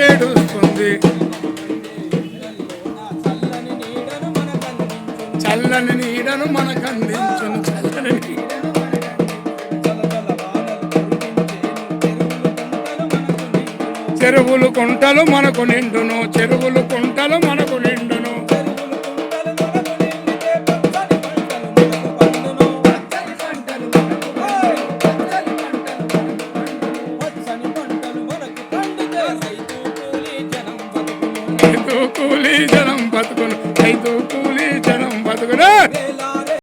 ఏడుస్తుంది. చల్లని నీడను మనకందించును. చల్లని చెరువులు కుంటలు మనకు నిండును. చెరువులు కుంటలు మనకు నిండును. రైతు కూలీ జనం బతుకును. రైతు కూలీ జనం